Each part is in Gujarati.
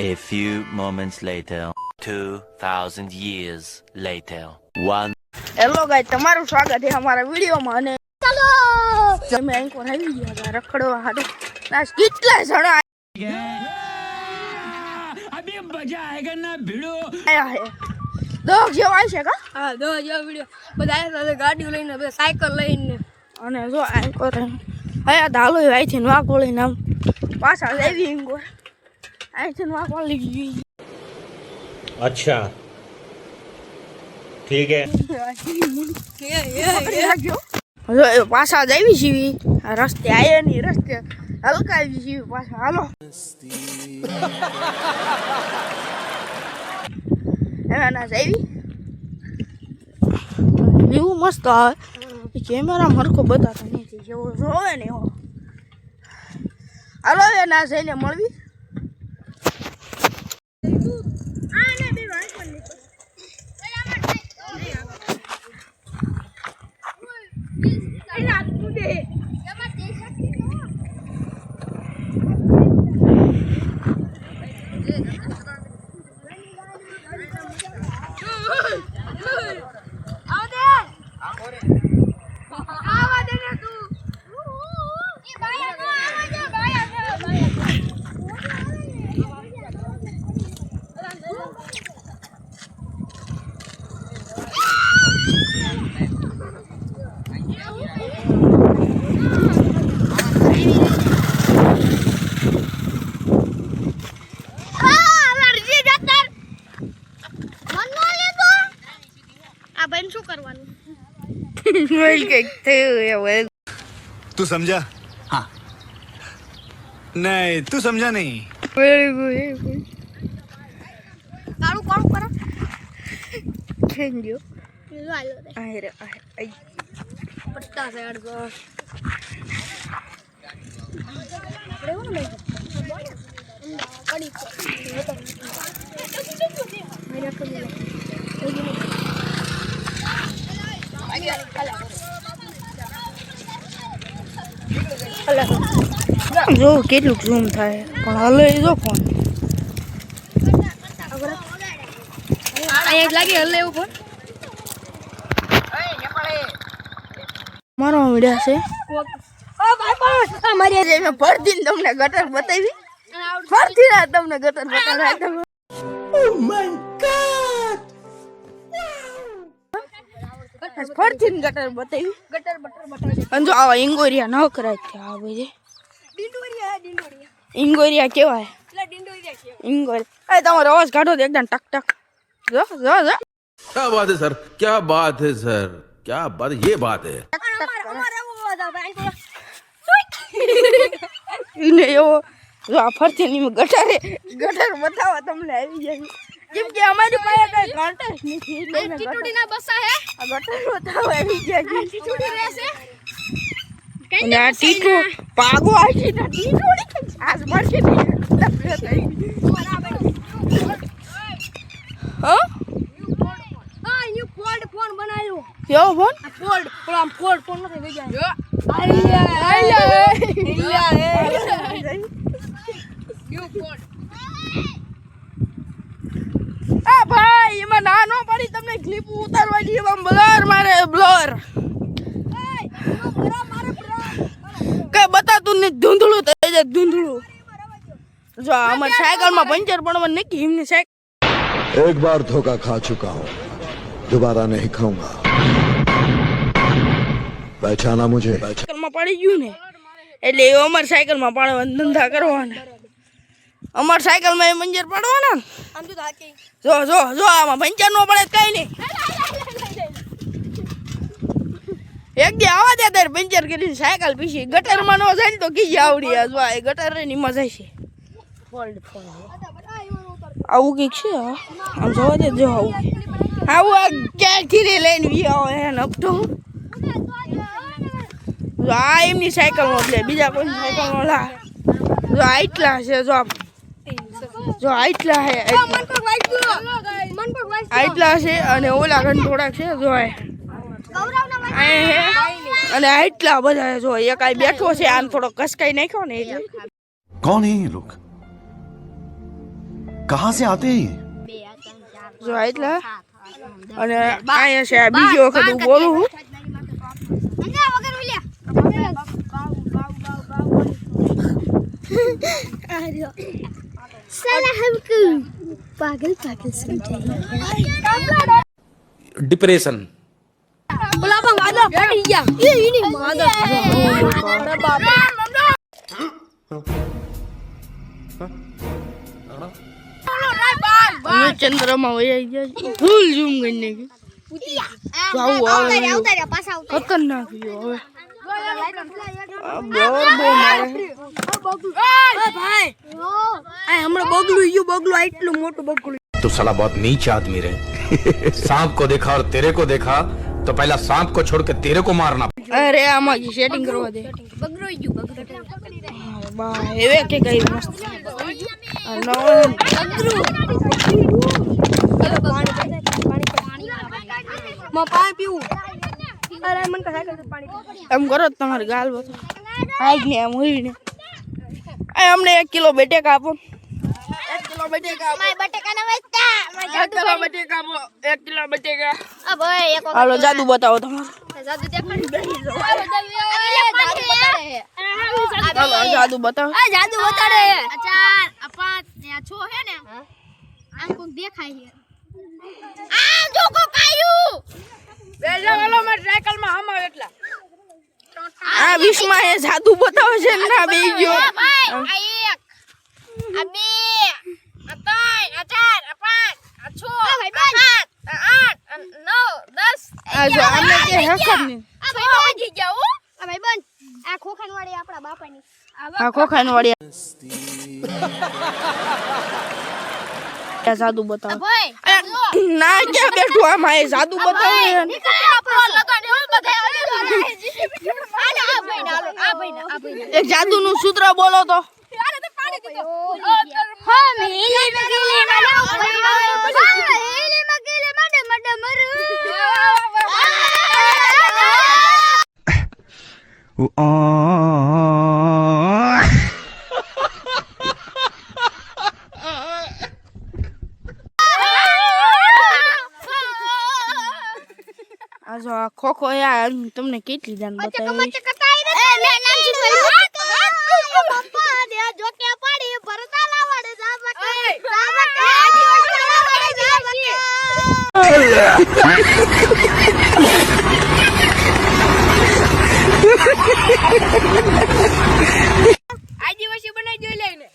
A few moments later, 2000 years later, one. Hello guys, તમારું સ્વાગત છે અમારા વિડીયોમાં. અને ચાલો અમે અહીં કોણ આવી ગયા હતા રખડવા હાટું. ના કેટલા જણા अभी मजा आएगा ना भिड़ो આયા હે. દોગ જેવા છે કા? હા, દો જો વિડિયો બધા સાથે ગાડી લઈને બધા સાયકલ લઈને અને જો અહીં કોણ આયા ધાલો આવી છે વાક વળીને આમ પાછા આવી ઇંગો અહીં છે વાક વળી ગઈ. अच्छा ठीक है જો એ પાછા જ આવી છીએ. આ રસ્તે આયા નહીં, રસ્તે હલકાવી છીએ પાછા. હાલો એના આવી એવું મસ્ત આવે. કેમેરામાં હરખો બતાતો નથી જેવો જોવે ને એવો. હાલો એના જઈને મળવી. तू समझा? हाँ नहीं तू समझा नहीं. કાળું કાળું કરો થેન્ક યુ. જો આલો દે આય પટ્ટા છે અડગો જો કેટલું ઝૂમ થાય પણ હલે જો ફોન. અહીંયા લાગે હલે એવું મારો વિડિયો છે. ઓ ભાઈ પણ મારી જે મેં ફરતી તમને ગટર બતાવી. ફરતી ના તમને ગટર બતાવી. ફરતી ગટર બતાવી. ગટર બટર બટર અને જો આવા ઇંગોરિયા ન કરાય છે. આ બધી ડિંડોરિયા ઇંગોરિયા કેવાય. એટલે ડિંડોરિયા છે ઇંગોરિયા તમારો અવાજ કાઢો તો એકદમ ટક ટક. જો જો જો क्या बात है सर, क्या बात है सर, क्या बात, ये बात है. અમારે એવો અવાજ આવે અહીં એને એવો જો આ ફરતી ની ગટર બતાવવા તમને આવી જાય. કેમ કે અમારી પાસે કઈ કોન્ટેક્ટ નથી એટલે મેં ટીટુડીના બસા હે આ ગટર બતાવવા આવી જાય. ટીટુડી રહેશે અને આ ટીટુ પાગો આવી છે. ટીટુડી આજ મળશે ને હા હા ન્યુ ફોલ્ડ ફોન બનાવ્યો કેવો ફોન? આ ફોલ્ડ પણ આમ ફોલ્ડ ફોન નથી થઈ જાય ન્યુ ફોલ્ડ આ ભાઈ એમાં ના નો પડી તમને ક્લિપ ઉતારવાની. એમાં બ્લર મારે બ્લર કઈ બતાતું નહીં. ધૂંધળું થઈ જાય ધૂંધળું. જો અમારી સાયકલમાં પંચર પડવાનું નહીં. એમની સાયકલ एक बार धोखा खा चुका हूँ, दोबारा नहीं खाऊंगा. पहचाना मुझे? સાયકલમાં પડી ગયું ને એટલે એ અમારી સાયકલમાં પાડવાના ધંધા કરવાના. અમારી સાયકલમાં એ પંચર પાડવાના. આમ તો થાકી જો જો જો આમાં પંચર નો પડે કઈ નહીં. એક દી આવા દે તારે પંચર કરીને સાયકલ પીસી. ગટરમાં નો જાય ને તો કીજી આવડી. આ જો આ ગટર ની મજા છે. આવું કંઈક છે. આમ જોવા દે જો આવું આવું આ ક્યાંથી લઈને આવો હે નપતો. જો આ એમની સાયકલનો એટલે બીજા કોઈ સાયકલનો લા. જો આટલા છે. જો આટલા હે આટલા છે અને ઓલા ઘણ થોડાક છે. જો અને આટલા બધા જો એક આ બેઠો છે. આમ થોડો કસકાઈ નાખ્યો ને એટલે. कौन है ये लोग? कहाँ से आते हैं ये? જો એટલા અને અહીંયા છે આ બીજી વખત હું બોલું છું पागल पागल समझे डिप्रेशन बोला बा वादा फटी गया ये नहीं मादा अरे बाबा ચંદ્રમાં વહી ગયા ફૂલ ઝૂમ કરીને જાવું આવે ખતરનાક વ્યૂ હવે બહુ મારે भाई आ हमरो बगलू यू बगलू आटલું મોટું બગલું तो साला बहुत नीच आदमी रहे सांप को देखा और तेरे को देखा तो पहला सांप को छोड़ के तेरे को मारना અરે આમાં સેટિંગ કરવા દે बगलू यू બા એવે કે કઈ મસ્ત આ નવો मैं पानी पीऊं अरे मन का साइकिल से पानी એમ કરો તો તમારી ગાલ બતો આઈ ને એમ હોય ને આ અમને 1 કિલો બટેકા આપો 1 કિલો બટેકા આપો मैं बटेका न वेचता 1 કિલો બટેકા આપો 1 કિલો બટેકા अब भाई एक હાલો જાદુ બતાવો તમારો जादू देखाड़ी હાલો જાદુ બતાવો आ जादू बताड़े अचार अपा ने छो है ने आम को देखाय है आ जो को कायू બેજા વાલો મે સાયકલ માં હમાવ એટલા આ વિશમાં એ જાદુ બતાવે છે ના બે ગયો भाई आ एक आ बे आ ત્રણ આ ચાર આ પાંચ આ છ આ 7 આ 8 9 10 આ જો આને કે હેકર ને આ ભાઈ વાગી ગયા હો આ ભાઈ બન આ ખોખાન વાળી આપડા બાપાની આ ખોખાન વાળી જાદુ બતાવો ભાઈ ના કે બેઠું આમાં એ જાદુ બતાવે એક જાદુ નું સૂત્ર બોલો તો આ જો આ ખોખો યાર તમને કેટલી જાન બતાવી આદિવાસી બનાવી જોઈ લેને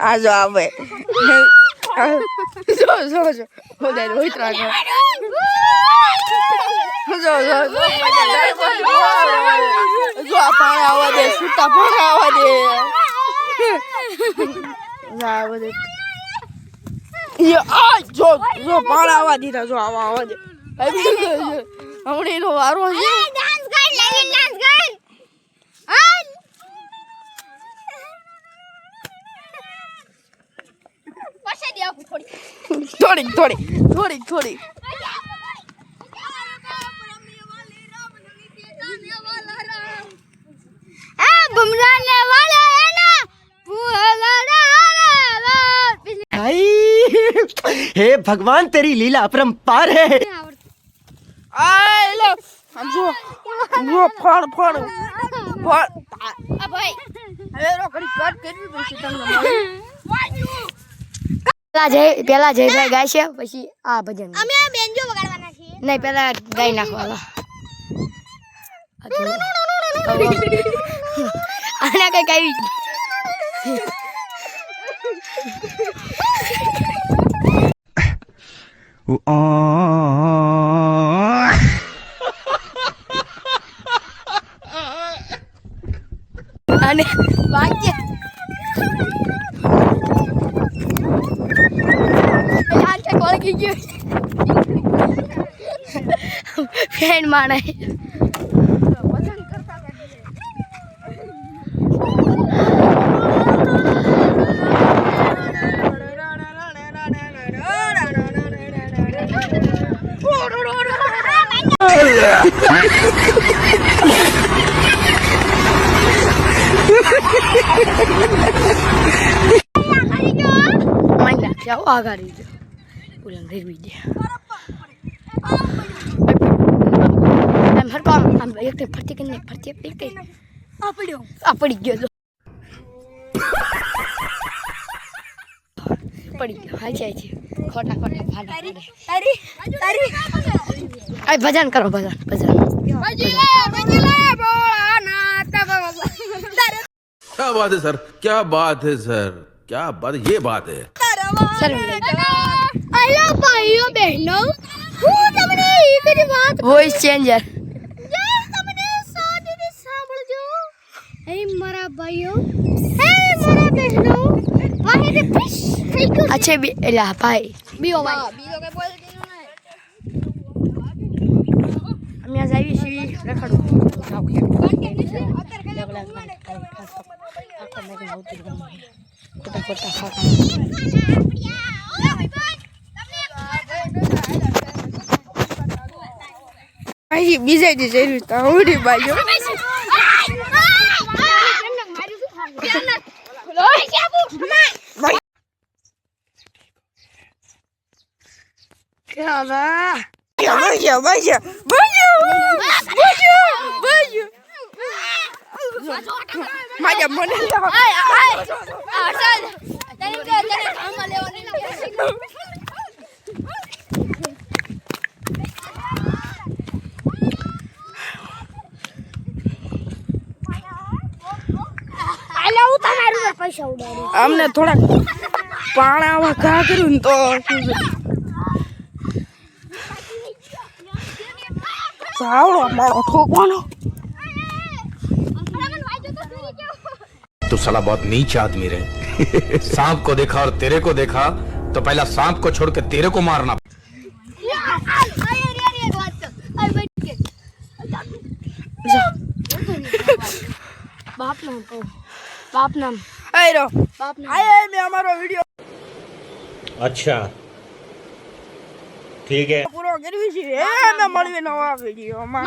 આ જો આવે જો હોદે રોઈત્રા જો આ પાણી આવવા દે સુતા પાણી આવવા દે આવવા દે જો પાણી આવવા દીધા જો આવવા દે હમણાં એનો વારો છે થોડી बुमराने वाला है ना भाई हे भगवान तेरी लीला अपरंपार है આ લો આમ જો ફળ अब भाई હવે રો ઘડી કટ કરવી પડશે તમને પેલા જયભાઈ ગાય છે પછી આ ભજન અમે બેન્જો વગાડવાના છીએ નહીં પેલા ગાઈ નાખવાના આના કઈ કઈ અને વાગ્ય ફ્રેન્ડ માણે માઈ નાખશે આવો આગાડી જો ઓલા ફેરવી દે આમ હરકો આમ એક તે ફરતી કરીને ફરતી પડી પડી ગયો જો પડી ગયો હાઈ જાય છે ખોટા ખોટા ભાડા તારી ભજન કરો ભજન क्या बात है सर, क्या बात है सर, क्या बात, ये बात है। हेलो भाइयों बहनों હું તમને એકની વાત વોઇસ ચેન્જર તમને સાદીને સાંભળજો હે મારા ભાઈઓ હે મારા બહેનો વાહે ફિશ થઈ ગયું અચ્છે બી એલા ભાઈ બીઓ ભાઈ બીઓ કે બોલ અમે આજ આવી છીએ રખડું અહીં બીજા જે જરૂર તાવડી બાજુ અમને થોડાક પાણામાં ઘા કર્યું ને તો સાવડો મારો ઠોકવાનો तू साला बहुत नीच आदमी रहे सांप को देखा और तेरे को देखा तो पहला सांप को छोड़ के तेरे को मारना બાપ નામ આયરો બાપ નામ આય મે અમારો વિડિયો अच्छा ठीक है પૂરો કરવી છે મે મળવી નવા વિડિયોમાં